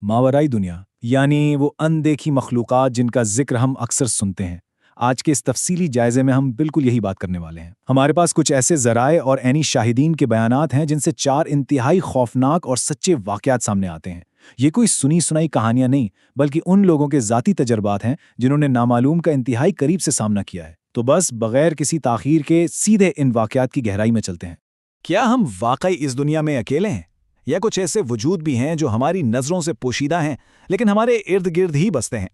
मावराई दुनिया यानी वो अनदेखी मखलूक़ात जिनका जिक्र हम अक्सर सुनते हैं। आज के इस तफसीली जायजे में हम बिल्कुल यही बात करने वाले हैं। हमारे पास कुछ ऐसे ज़राए और ऐनी शाहिदीन के बयानात हैं जिनसे चार इंतहाई खौफनाक और सच्चे वाक़यात सामने आते हैं। ये कोई सुनी सुनाई कहानियां नहीं, बल्कि उन लोगों के ज़ाती तजर्बात हैं जिन्होंने नामालूम का इंतहाई करीब से सामना किया है। तो बस बगैर किसी ताख़ीर के सीधे इन वाक़यात की गहराई में चलते हैं। क्या हम वाकई इस दुनिया में अकेले हैं, या कुछ ऐसे वजूद भी हैं जो हमारी नज़रों से पोशीदा हैं लेकिन हमारे इर्द गिर्द ही बसते हैं?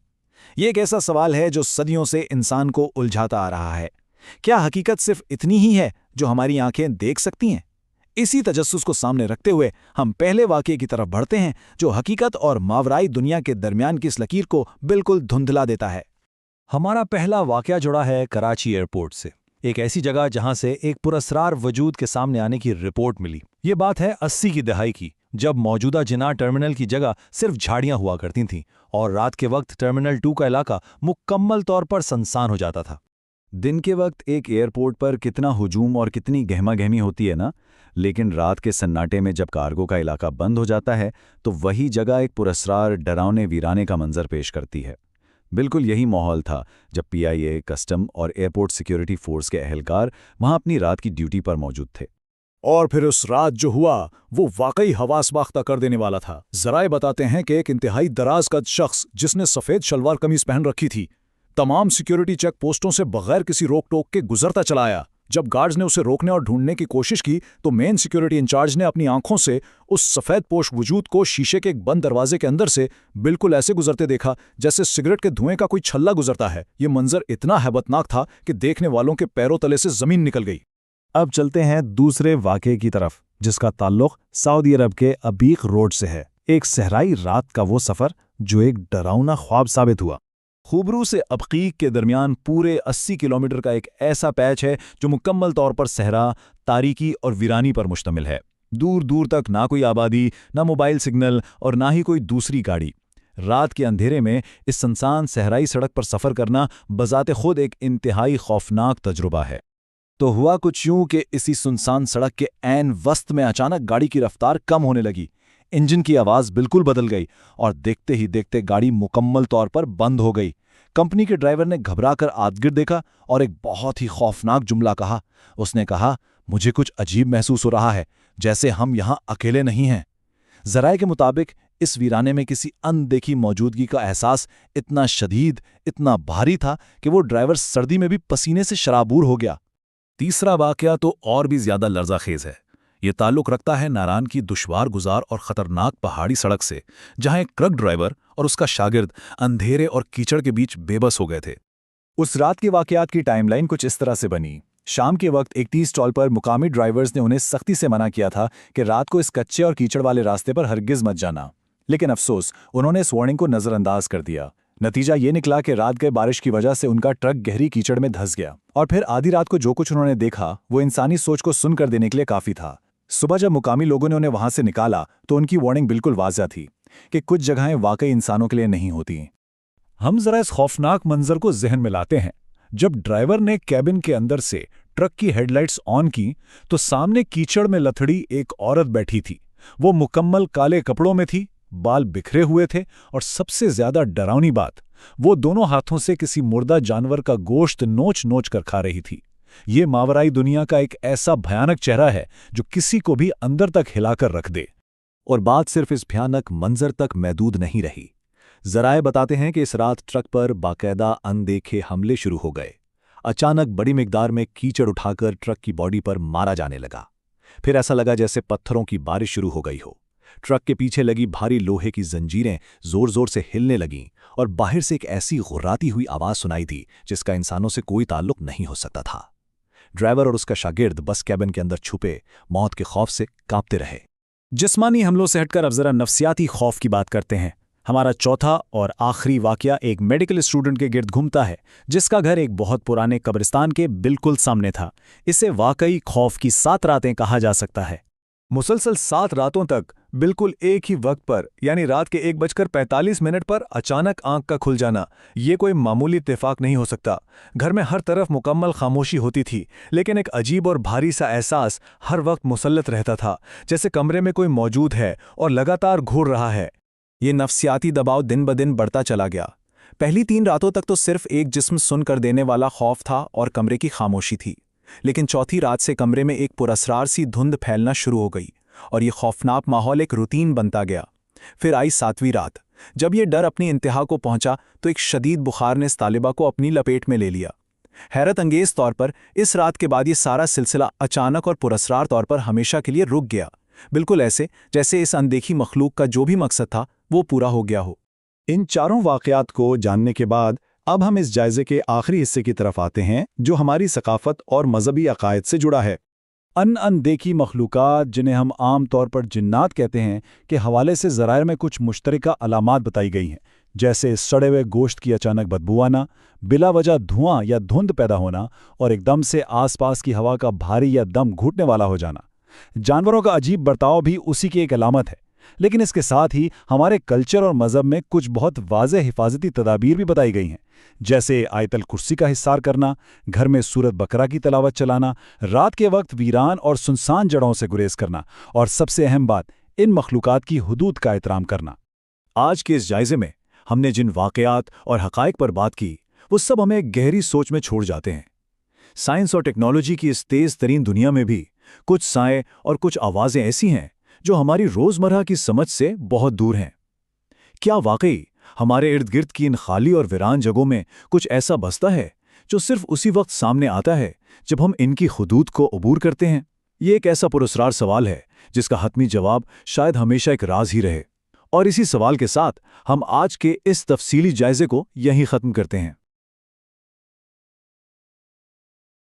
ये एक ऐसा सवाल है जो सदियों से इंसान को उलझाता आ रहा है। क्या हकीकत सिर्फ इतनी ही है जो हमारी आंखें देख सकती हैं? इसी तजस्सुस को सामने रखते हुए हम पहले वाक़ये की तरफ बढ़ते हैं जो हकीकत और मावराई दुनिया के दरमियान की इस लकीर को बिल्कुल धुंधला देता है। हमारा पहला वाक़या जुड़ा है कराची एयरपोर्ट से, एक ऐसी जगह जहां से एक पुरस्रार वजूद के सामने आने की रिपोर्ट मिली। ये बात है 80 की दहाई की, जब मौजूदा जिना टर्मिनल की जगह सिर्फ झाड़ियां हुआ करती थीं और रात के वक्त टर्मिनल 2 का इलाका मुकम्मल तौर पर सुनसान हो जाता था। दिन के वक्त एक एयरपोर्ट पर कितना हुजूम और कितनी गहमा-गहमी होती है ना, लेकिन रात के सन्नाटे में जब कार्गो का इलाका बंद हो जाता है तो वही जगह एक पुरस्रार डरावने वीराने का मंजर पेश करती है। बिल्कुल यही माहौल था जब पीआईए, कस्टम और एयरपोर्ट सिक्योरिटी फोर्स के अहलकार वहां अपनी रात की ड्यूटी पर मौजूद थे। और फिर उस रात जो हुआ वो वाकई हवास बाख्ता कर देने वाला था। ज़राए बताते हैं कि एक इंतहाई दराज कद शख्स जिसने सफ़ेद शलवार कमीज पहन रखी थी तमाम सिक्योरिटी चेक पोस्टों से बगैर किसी रोक टोक के गुजरता चला आया। जब गार्ड्स ने उसे रोकने और ढूंढने की कोशिश की तो मेन सिक्योरिटी इंचार्ज ने अपनी आंखों से उस सफ़ेद पोश वजूद को शीशे के एक बंद दरवाजे के अंदर से बिल्कुल ऐसे गुजरते देखा जैसे सिगरेट के धुएं का कोई छल्ला गुजरता है। ये मंजर इतना हैबतनाक था कि देखने वालों के पैरों तले से ज़मीन निकल गई। अब चलते हैं दूसरे वाक़ये की तरफ, जिसका ताल्लुक़ सऊदी अरब के अबीक रोड से है। एक सहराई रात का वो सफ़र जो एक डरावना ख्वाब साबित हुआ। खूबरू से अबकीक के दरमियान पूरे 80 किलोमीटर का एक ऐसा पैच है जो मुकम्मल तौर पर सहरा, तारीकी और वीरानी पर मुश्तमिल है। दूर दूर तक ना कोई आबादी, ना मोबाइल सिग्नल और ना ही कोई दूसरी गाड़ी। रात के अंधेरे में इस सुनसान सहराई सड़क पर सफ़र करना बज़ाते खुद एक इंतहाई खौफनाक तजुर्बा है। तो हुआ कुछ यूं कि इसी सुनसान सड़क के ऐन वस्त में अचानक गाड़ी की रफ्तार कम होने लगी। इंजन की आवाज़ बिल्कुल बदल गई और देखते ही देखते गाड़ी मुकम्मल तौर पर बंद हो गई। कंपनी के ड्राइवर ने घबराकर आदगिर्द देखा और एक बहुत ही खौफनाक जुमला कहा। उसने कहा, मुझे कुछ अजीब महसूस हो रहा है, जैसे हम यहाँ अकेले नहीं हैं। ज़राए के मुताबिक इस वीराने में किसी अनदेखी मौजूदगी का एहसास इतना शदीद, इतना भारी था कि वो ड्राइवर सर्दी में भी पसीने से शराबूर हो गया। तीसरा वाक़या तो और भी ज़्यादा लर्ज़ाखेज़ है। ये ताल्लुक़ रखता है नारान की दुश्वार गुजार और ख़तरनाक पहाड़ी सड़क से, जहां एक ट्रक ड्राइवर और उसका शागिर्द अंधेरे और कीचड़ के बीच बेबस हो गए थे। उस रात के वाक़यात की टाइमलाइन कुछ इस तरह से बनी। शाम के वक्त एक टी स्टॉल पर मुकामी ड्राइवर्स ने उन्हें सख्ती से मना किया था कि रात को इस कच्चे और कीचड़ वाले रास्ते पर हरगिज़ मत जाना, लेकिन अफसोस उन्होंने इस वार्निंग को नज़रअंदाज कर दिया। नतीजा ये निकला कि रात गए बारिश की वजह से उनका ट्रक गहरी कीचड़ में धंस गया और फिर आधी रात को जो कुछ उन्होंने देखा वो इंसानी सोच को सुनकर देने के लिए काफ़ी था। सुबह जब मुकामी लोगों ने उन्हें वहां से निकाला तो उनकी वार्निंग बिल्कुल वाज़ह थी कि कुछ जगहें वाकई इंसानों के लिए नहीं होती। हम जरा इस खौफनाक मंजर को जहन में लाते हैं। जब ड्राइवर ने कैबिन के अंदर से ट्रक की हेडलाइट्स ऑन की तो सामने कीचड़ में लथड़ी एक औरत बैठी थी। वो मुकम्मल काले कपड़ों में थी, बाल बिखरे हुए थे और सबसे ज्यादा डरावनी बात, वो दोनों हाथों से किसी मुर्दा जानवर का गोश्त नोच नोच कर खा रही थी। ये मावराई दुनिया का एक ऐसा भयानक चेहरा है जो किसी को भी अंदर तक हिलाकर रख दे। और बात सिर्फ इस भयानक मंजर तक महदूद नहीं रही। ज़राए बताते हैं कि इस रात ट्रक पर बाकायदा अनदेखे हमले शुरू हो गए। अचानक बड़ी मिकदार में कीचड़ उठाकर ट्रक की बॉडी पर मारा जाने लगा। फिर ऐसा लगा जैसे पत्थरों की बारिश शुरू हो गई हो। ट्रक के पीछे लगी भारी लोहे की जंजीरें जोर जोर से हिलने लगीं और बाहर से एक ऐसी गुर्राती हुई आवाज़ सुनाई दी जिसका इंसानों से कोई ताल्लुक नहीं हो सकता था। ड्राइवर और उसका शागिर्द बस कैबिन के अंदर छुपे मौत के खौफ से कांपते रहे। जिस्मानी हमलों से हटकर अब जरा नफ्सियाती खौफ की बात करते हैं। हमारा चौथा और आखिरी वाक़या एक मेडिकल स्टूडेंट के गिर्द घूमता है जिसका घर एक बहुत पुराने कब्रिस्तान के बिल्कुल सामने था। इसे वाकई खौफ की 7 रातें कहा जा सकता है। मुसलसल 7 रातों तक बिल्कुल एक ही वक्त पर यानी रात के 1:45 पर अचानक आंख का खुल जाना, ये कोई मामूली इत्तेफाक नहीं हो सकता। घर में हर तरफ मुकम्मल खामोशी होती थी, लेकिन एक अजीब और भारी सा एहसास हर वक्त मुसल्लत रहता था, जैसे कमरे में कोई मौजूद है और लगातार घूर रहा है। ये नफ्सियाती दबाव दिन ब दिन बढ़ता चला गया। पहली 3 रातों तक तो सिर्फ एक जिस्म सुन कर देने वाला खौफ था और कमरे की खामोशी थी, लेकिन चौथी रात से कमरे में एक पुरस्रार सी धुंध फैलना शुरू हो गई और ये खौफनाक माहौल एक रूटीन बनता गया। फिर आई 7वीं रात। जब ये डर अपनी इंतहा को पहुंचा तो एक शदीद बुखार ने इस तालिबा को अपनी लपेट में ले लिया। हैरत अंगेज तौर पर इस रात के बाद ये सारा सिलसिला अचानक और पुरस्रार तौर पर हमेशा के लिए रुक गया, बिल्कुल ऐसे जैसे इस अनदेखी मखलूक का जो भी मकसद था वो पूरा हो गया हो। इन चारों वाक़यात को जानने के बाद अब हम इस जायज़े के आखिरी हिस्से की तरफ आते हैं, जो हमारी सकाफ़त और मज़हबी अक़ायद से जुड़ा है। अनदेखी मखलूक़ात, जिन्हें हम आम तौर पर जिन्नात कहते हैं, के हवाले से ज़राइर में कुछ मुश्तरका अलामात बताई गई हैं, जैसे सड़े हुए गोश्त की अचानक बदबू आना, बिला वजह धुआं या धुंध पैदा होना और एकदम से आसपास की हवा का भारी या दम घुटने वाला हो जाना। जानवरों का अजीब बर्ताव भी उसी की एक अलामत है, लेकिन इसके साथ ही हमारे कल्चर और मज़हब में कुछ बहुत वाज़ेह हिफाजती तदाबीर भी बताई गई हैं, जैसे आयतल कुर्सी का हिस्सार करना, घर में सूरत बकरा की तलावत चलाना, रात के वक्त वीरान और सुनसान जड़ों से गुरेज करना, और सबसे अहम बात, इन मखलूक़ात की हुदूद का एहतराम करना। आज के इस जायज़े में हमने जिन वाक़यात और हक़ाइक़ पर बात की, वो सब हमें गहरी सोच में छोड़ जाते हैं। साइंस और टेक्नोलॉजी की इस तेज़ तरीन दुनिया में भी कुछ साए और कुछ आवाज़ें ऐसी हैं जो हमारी रोज़मर्रा की समझ से बहुत दूर हैं। क्या वाकई हमारे इर्द गिर्द की इन खाली और वीरान जगहों में कुछ ऐसा बसता है जो सिर्फ उसी वक्त सामने आता है जब हम इनकी हुदूद को अबूर करते हैं? ये एक ऐसा पुरस्कार सवाल है जिसका हतमी जवाब शायद हमेशा एक राज ही रहे। और इसी सवाल के साथ हम आज के इस तफसीली जायज़े को यहीं ख़त्म करते हैं।